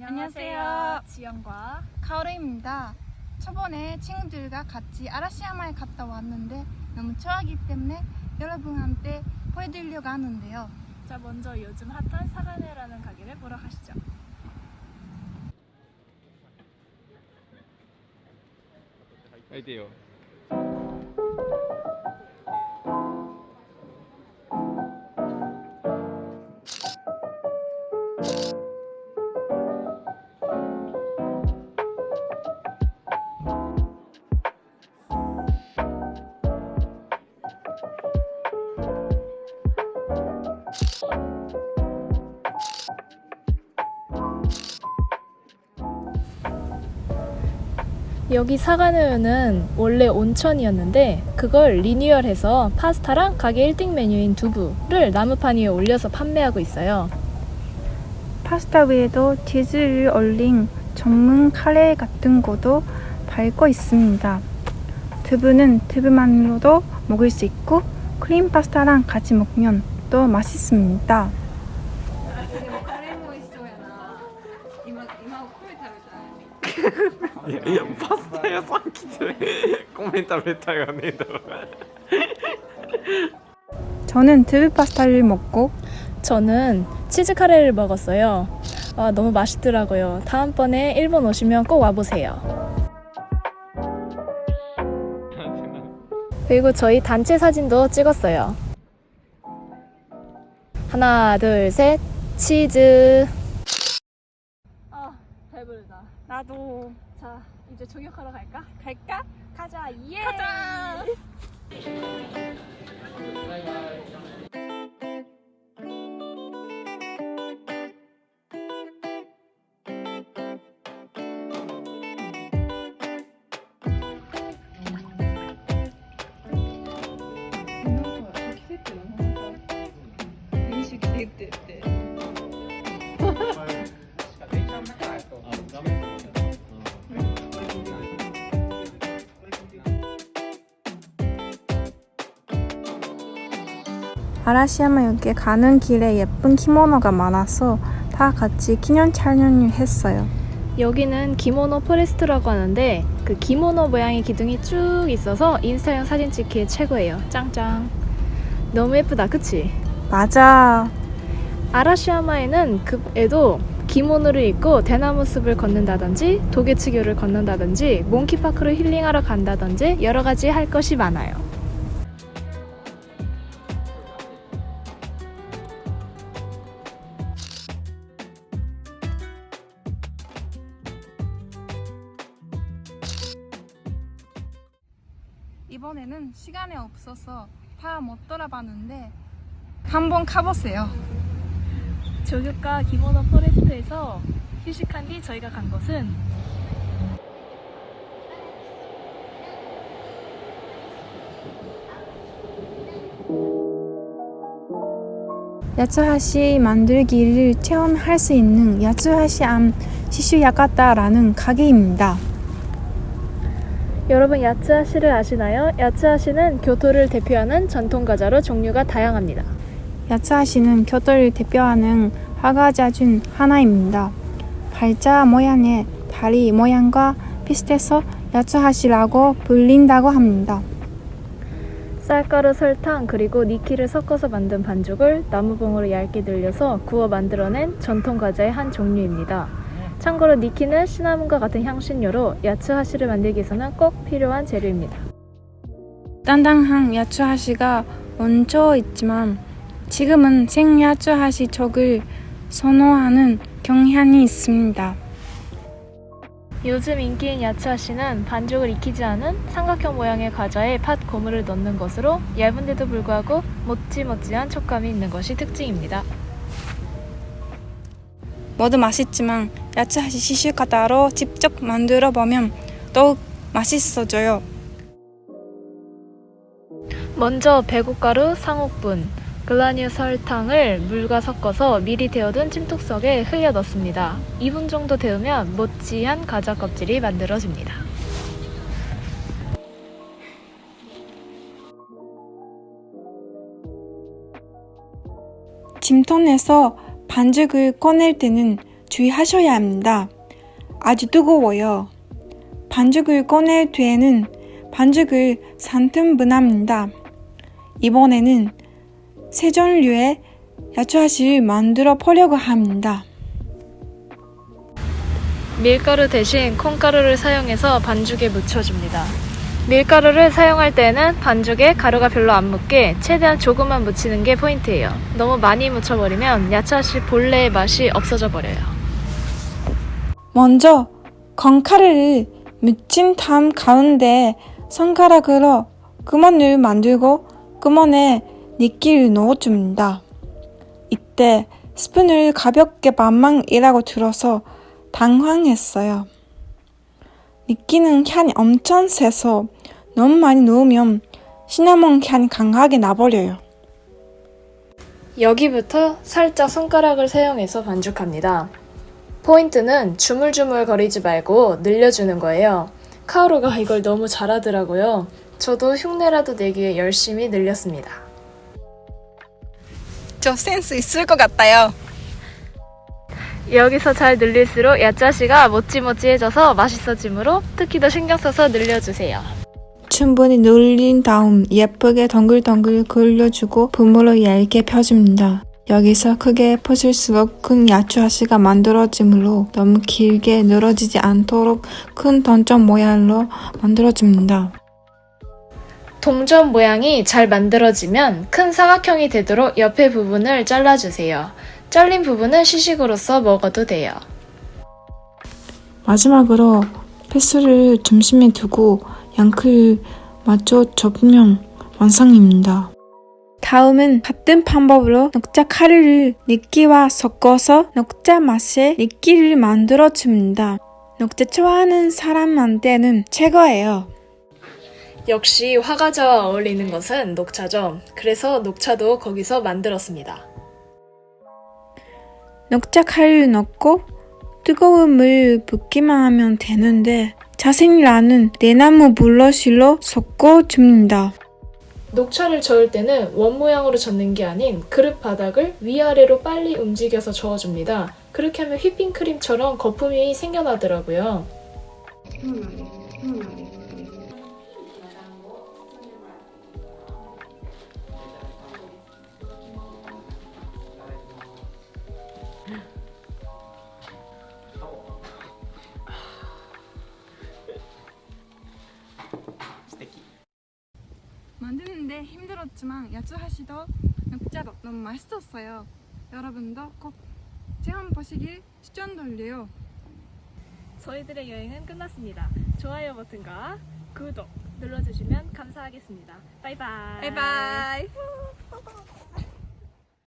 안녕하세요. 지연과 카오르입니다. 저번에 친구들과 같이 아라시야마에 갔다 왔는데 너무 좋아하기 때문에 여러분한테 보여드리려고 하는데요. 자, 먼저 요즘 핫한 사가네라는 가게를 보러 가시죠. 아이디어. 여기 사가네요는 원래 온천이었는데 그걸 리뉴얼해서 파스타랑 가게 1등 메뉴인 두부를 나무판 위에 올려서 판매하고 있어요. 파스타 위에도 치즈를 올린 전문 카레 같은 것도 팔고 있습니다. 두부는 두부만으로도 먹을 수 있고 크림 파스타랑 같이 먹으면 또 맛있습니다.パスタ屋さん来て米食べたよねとか 저는 두부 파스타를 먹고 저는 치즈 카레를 먹었어요. 너무 맛있더라고요. 다음번에 일본 오시면 꼭 와보세요. 그리고 저희 단체 사진도 찍었어요. 하나, 둘, 셋, 치즈. 배부르다. 나도 자, 이제 저녁하러 갈까? 가자. 예! 가자. 아라시야마역에 가는 길에 예쁜 키모노가 많아서 다 같이 기념 촬영을 했어요. 여기는 기모노 포레스트라고 하는데 그 기모노 모양의 기둥이 쭉 있어서 인스타용 사진 찍기에 최고예요. 짱짱. 너무 예쁘다, 그치? 맞아. 아라시야마에는 급에도 기모노를 입고 대나무 숲을 걷는다든지 도게츠교를 걷는다든지 몽키파크를 힐링하러 간다든지 여러 가지 할 것이 많아요. 이번에는 시간이 없어서 다 못 돌아봤는데 한번 가보세요. 조교과 기모노 포레스트에서 휴식한 뒤 저희가 간 곳은 야츠하시 만들기를 체험할 수 있는 야츠하시 암 시슈야카타라는 가게입니다. 여러분 야츠하시를 아시나요? 야츠하시는 교토를 대표하는 전통 과자로 종류가 다양합니다. 야츠하시는 교토를 대표하는 화과자 중 하나입니다. 발자 모양의 다리 모양과 비슷해서 야츠하시라고 불린다고 합니다. 쌀가루, 설탕, 그리고 니키를 섞어서 만든 반죽을 나무봉으로 얇게 늘려서 구워 만들어낸 전통 과자의 한 종류입니다. 참고로 니키는 시나몬과 같은 향신료로 야츠하시를 만들기 위해서는 꼭 필요한 재료입니다. 단단한 야츠하시가 얹혀 있지만 지금은 생야츠하시 쪽을 선호하는 경향이 있습니다. 요즘 인기인 야채하시는 반죽을 익히지 않은 삼각형 모양의 과자에 팥 고무를 넣는 것으로 얇은데도 불구하고 모찌모찌한 촉감이 있는 것이 특징입니다. 모두 맛있지만 야채하시 시슈가다로 직접 만들어 보면 더욱 맛있어져요. 먼저 배고가루, 상옥분, 글라뉴 설탕을 물과 섞어서 미리 데워둔 찜통석에 흘려 넣습니다. 2분 정도 데우면 모찌한 과자 껍질이 만들어집니다. 찜통에서 반죽을 꺼낼 때는 주의하셔야 합니다. 아주 뜨거워요. 반죽을 꺼낼 뒤에는 반죽을 3등분합니다. 이번에는 세 종류의 야채하시를 만들어 보려고 합니다. 밀가루 대신 콩가루를 사용해서 반죽에 묻혀줍니다. 밀가루를 사용할 때는 반죽에 가루가 별로 안 묻게 최대한 조금만 묻히는 게 포인트예요. 너무 많이 묻혀버리면 야채하시 본래의 맛이 없어져 버려요. 먼저 콩가루를 묻힌 다음 가운데 손가락으로 구멍을 만들고 구멍에 니끼를 넣어줍니다. 이때 스푼을 가볍게 반망이라고 들어서 당황했어요. 니끼는 향이 엄청 세서 너무 많이 넣으면 시나몬 향이 강하게 나버려요. 여기부터 살짝 손가락을 사용해서 반죽합니다. 포인트는 주물주물 거리지 말고 늘려주는 거예요. 카오루가 이걸 너무 잘하더라고요. 저도 흉내라도 내기 위해 열심히 늘렸습니다. 저 센스 있을 것 같아요. 여기서 잘 늘릴수록 야짜시가 모찌모찌해져서 맛있어지므로 특히 더 신경 써서 늘려주세요. 충분히 눌린 다음 예쁘게 동글동글 그려주고 부물로 얇게 펴줍니다. 여기서 크게 펴질수록 큰 야채하시가 만들어지므로 너무 길게 늘어지지 않도록 큰 던전 모양으로 만들어줍니다. 동전 모양이 잘 만들어지면 큰 사각형이 되도록 옆에 부분을 잘라주세요. 잘린 부분은 시식으로서 먹어도 돼요. 마지막으로 패스를 중심에 두고 양크를 맞춰 접으면 완성입니다. 다음은 같은 방법으로 녹차 가루를 니끼와 섞어서 녹차 맛의 니끼를 만들어줍니다. 녹차 좋아하는 사람한테는 최고예요. 역시 화과자와 어울리는 것은 녹차죠. 그래서 녹차도 거기서 만들었습니다. 녹차 가루를 넣고 뜨거운 물 붓기만 하면 되는데 자세히 나는 대나무 블러쉬로 섞어줍니다. 녹차를 저을 때는 원 모양으로 젓는 게 아닌 그릇 바닥을 위아래로 빨리 움직여서 저어줍니다. 그렇게 하면 휘핑크림처럼 거품이 생겨나더라고요. 만드는데 힘들었지만 야채하시도 녹차도 너무 맛있었어요. 여러분도 꼭 체험보시길 추천드려요. 저희들의 여행은 끝났습니다. 좋아요 버튼과 구독 눌러주시면 감사하겠습니다. 바이바이. 바이바이.